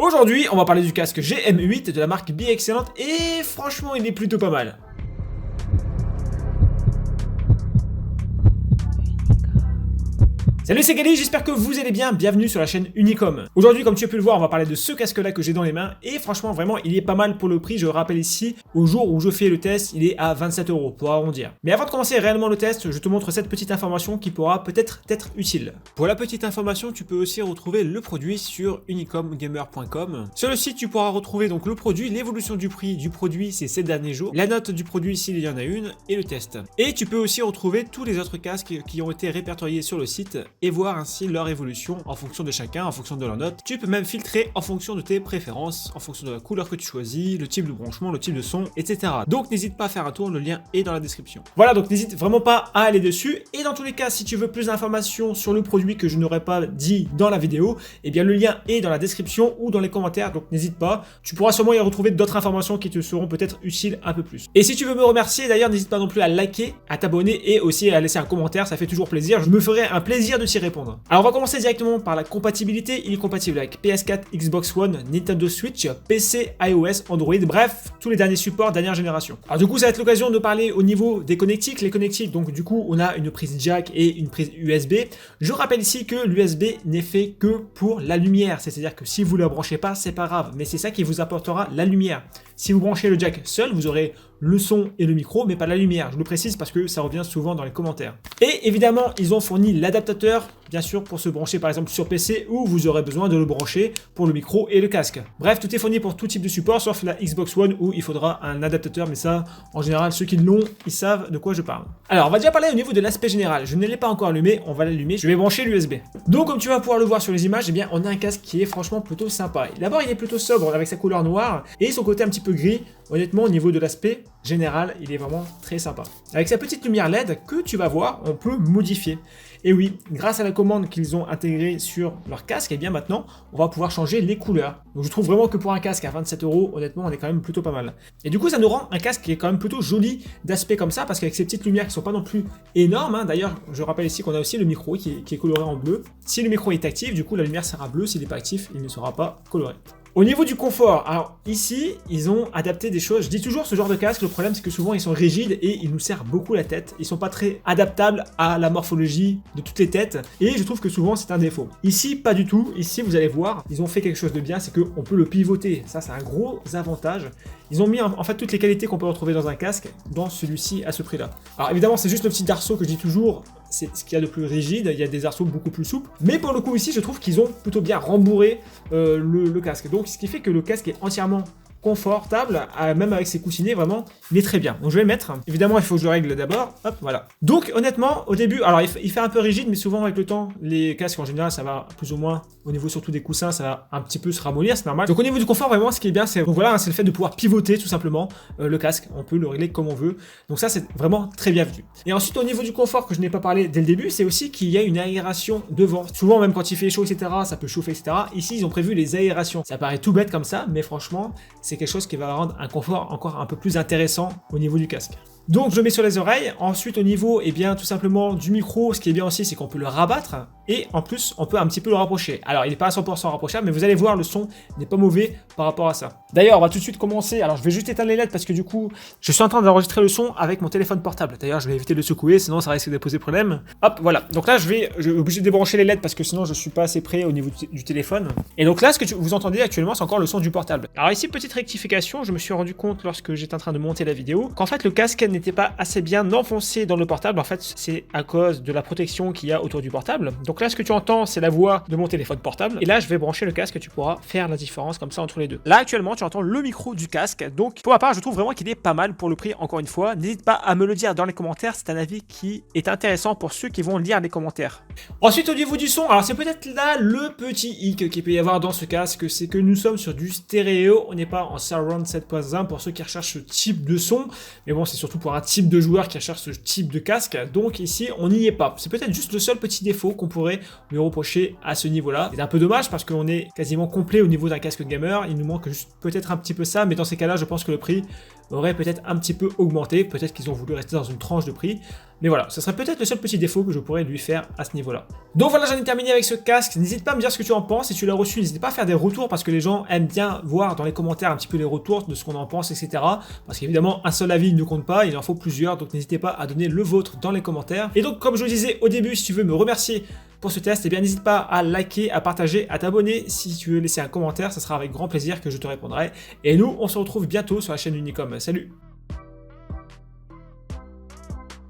Aujourd'hui, on va parler du casque GM8 de la marque Be Excellent et franchement, il est plutôt pas mal. Salut, c'est Gali, j'espère que vous allez bien, bienvenue sur la chaîne Unicom. Aujourd'hui, comme tu as pu le voir, on va parler de ce casque-là que j'ai dans les mains, et franchement, vraiment, il est pas mal pour le prix. Je rappelle ici, au jour où je fais le test, il est à 27 € pour arrondir. Mais avant de commencer réellement le test, je te montre cette petite information qui pourra peut-être t'être utile. Pour la petite information, tu peux aussi retrouver le produit sur unicomgamer.com. Sur le site, tu pourras retrouver donc le produit, l'évolution du prix du produit ces derniers jours, la note du produit s'il y en a une, et le test. Et tu peux aussi retrouver tous les autres casques qui ont été répertoriés sur le site, et voir ainsi leur évolution en fonction de chacun, en fonction de leur note. Tu peux même filtrer en fonction de tes préférences, en fonction de la couleur que tu choisis, le type de branchement, le type de son, etc. Donc n'hésite pas à faire un tour, le lien est dans la description. Voilà, donc n'hésite vraiment pas à aller dessus. Et dans tous les cas, si tu veux plus d'informations sur le produit que je n'aurais pas dit dans la vidéo, eh bien le lien est dans la description ou dans les commentaires, donc n'hésite pas. Tu pourras sûrement y retrouver d'autres informations qui te seront peut-être utiles un peu plus. Et si tu veux me remercier, d'ailleurs, n'hésite pas non plus à liker, à t'abonner et aussi à laisser un commentaire, ça fait toujours plaisir. Je me ferai un plaisir de t'y répondre. Alors on va commencer directement par la compatibilité. Il est compatible avec PS4, Xbox One, Nintendo Switch, PC, iOS, Android, bref, tous les derniers supports, dernière génération. Alors du coup, ça va être l'occasion de parler au niveau des connectiques. Les connectiques, donc du coup, on a une prise jack et une prise USB. Je rappelle ici que l'USB n'est fait que pour la lumière, c'est-à-dire que si vous ne la branchez pas, c'est pas grave, mais c'est ça qui vous apportera la lumière. Si vous branchez le jack seul, vous aurez le son et le micro, mais pas la lumière. Je le précise parce que ça revient souvent dans les commentaires. Et évidemment, ils ont fourni l'adaptateur, bien sûr, pour se brancher par exemple sur PC, où vous aurez besoin de le brancher pour le micro et le casque. Bref, tout est fourni pour tout type de support, sauf la Xbox One où il faudra un adaptateur, mais ça, en général, ceux qui l'ont, ils savent de quoi je parle. Alors, on va déjà parler au niveau de l'aspect général. Je ne l'ai pas encore allumé, on va l'allumer. Je vais brancher l'USB. Donc, comme tu vas pouvoir le voir sur les images, eh bien, on a un casque qui est franchement plutôt sympa. D'abord, il est plutôt sobre avec sa couleur noire et son côté un petit peu gris. Honnêtement, au niveau de l'aspect général, il est vraiment très sympa. Avec sa petite lumière LED que tu vas voir, on peut modifier. Et oui, grâce à la commande qu'ils ont intégrée sur leur casque, et bien maintenant, on va pouvoir changer les couleurs. Donc je trouve vraiment que pour un casque à 27 €, honnêtement, on est quand même plutôt pas mal. Et du coup, ça nous rend un casque qui est quand même plutôt joli d'aspect comme ça, parce qu'avec ces petites lumières qui sont pas non plus énormes, hein. D'ailleurs, je rappelle ici qu'on a aussi le micro qui est coloré en bleu. Si le micro est actif, du coup, la lumière sera bleue. S'il n'est pas actif, il ne sera pas coloré. Au niveau du confort, alors ici, ils ont adapté des choses. Je dis toujours ce genre de casque, le problème c'est que souvent ils sont rigides et ils nous serrent beaucoup la tête. Ils sont pas très adaptables à la morphologie de toutes les têtes et je trouve que souvent c'est un défaut. Ici, pas du tout. Ici, vous allez voir, ils ont fait quelque chose de bien, c'est qu'on peut le pivoter. Ça, c'est un gros avantage. Ils ont mis en fait toutes les qualités qu'on peut retrouver dans un casque dans celui-ci à ce prix-là. Alors évidemment, c'est juste le petit arceau que je dis toujours. C'est ce qu'il y a de plus rigide, il y a des arceaux beaucoup plus souples. Mais pour le coup ici, je trouve qu'ils ont plutôt bien rembourré le casque. Donc ce qui fait que le casque est entièrement confortable, même avec ses coussinets, vraiment, il est très bien. Donc je vais le mettre. Évidemment, il faut que je le règle d'abord. Hop, voilà. Donc honnêtement, au début, alors il fait un peu rigide, mais souvent avec le temps, les casques en général, ça va plus ou moins, au niveau surtout des coussins, ça va un petit peu se ramollir, c'est normal. Donc au niveau du confort, vraiment, ce qui est bien, c'est donc voilà, c'est le fait de pouvoir pivoter tout simplement le casque. On peut le régler comme on veut. Donc ça, c'est vraiment très bien vu. Et ensuite, au niveau du confort, que je n'ai pas parlé dès le début, c'est aussi qu'il y a une aération devant. Souvent, même quand il fait chaud, etc., ça peut chauffer, etc. Ici, ils ont prévu les aérations. Ça paraît tout bête comme ça, mais franchement, c'est quelque chose qui va rendre un confort encore un peu plus intéressant au niveau du casque. Donc je le mets sur les oreilles. Ensuite au niveau bien tout simplement du micro, ce qui est bien aussi c'est qu'on peut le rabattre et en plus on peut un petit peu le rapprocher. Alors il n'est pas à 100% rapprochable, mais vous allez voir le son n'est pas mauvais par rapport à ça. D'ailleurs on va tout de suite commencer. Alors je vais juste éteindre les LED parce que du coup je suis en train d'enregistrer le son avec mon téléphone portable. D'ailleurs je vais éviter de le secouer sinon ça risque de poser problème. Hop voilà. Donc là je vais obligé de débrancher les LED parce que sinon je suis pas assez près au niveau du téléphone. Et donc là ce que vous entendez actuellement c'est encore le son du portable. Alors ici petite rectification, je me suis rendu compte lorsque j'étais en train de monter la vidéo qu'en fait le casque n'était pas assez bien enfoncé dans le portable. En fait c'est à cause de la protection qu'il y a autour du portable. Donc là ce que tu entends c'est la voix de mon téléphone portable et là je vais brancher le casque, tu pourras faire la différence comme ça entre les deux. Là actuellement tu entends le micro du casque, donc pour ma part je trouve vraiment qu'il est pas mal pour le prix. Encore une fois, n'hésite pas à me le dire dans les commentaires, c'est un avis qui est intéressant pour ceux qui vont lire les commentaires. Ensuite au niveau du son, alors c'est peut-être là le petit hic qu'il peut y avoir dans ce casque, c'est que nous sommes sur du stéréo, on n'est pas en surround 7.1 pour ceux qui recherchent ce type de son, mais bon c'est surtout pour un type de joueur qui recherche ce type de casque, donc ici on n'y est pas. C'est peut-être juste le seul petit défaut qu'on pourrait lui reprocher à ce niveau-là. C'est un peu dommage parce qu'on est quasiment complet au niveau d'un casque gamer, il nous manque juste peut-être un petit peu ça, mais dans ces cas-là je pense que le prix aurait peut-être un petit peu augmenté, peut-être qu'ils ont voulu rester dans une tranche de prix, Mais voilà, ce serait peut-être le seul petit défaut que je pourrais lui faire à ce niveau-là. Donc voilà, j'en ai terminé avec ce casque. N'hésite pas à me dire ce que tu en penses. Si tu l'as reçu, n'hésite pas à faire des retours parce que les gens aiment bien voir dans les commentaires un petit peu les retours de ce qu'on en pense, etc. Parce qu'évidemment, un seul avis ne compte pas, il en faut plusieurs. Donc n'hésitez pas à donner le vôtre dans les commentaires. Et donc, comme je le disais au début, si tu veux me remercier pour ce test, eh bien n'hésite pas à liker, à partager, à t'abonner. Si tu veux laisser un commentaire, ça sera avec grand plaisir que je te répondrai. Et nous, on se retrouve bientôt sur la chaîne Unicom. Salut!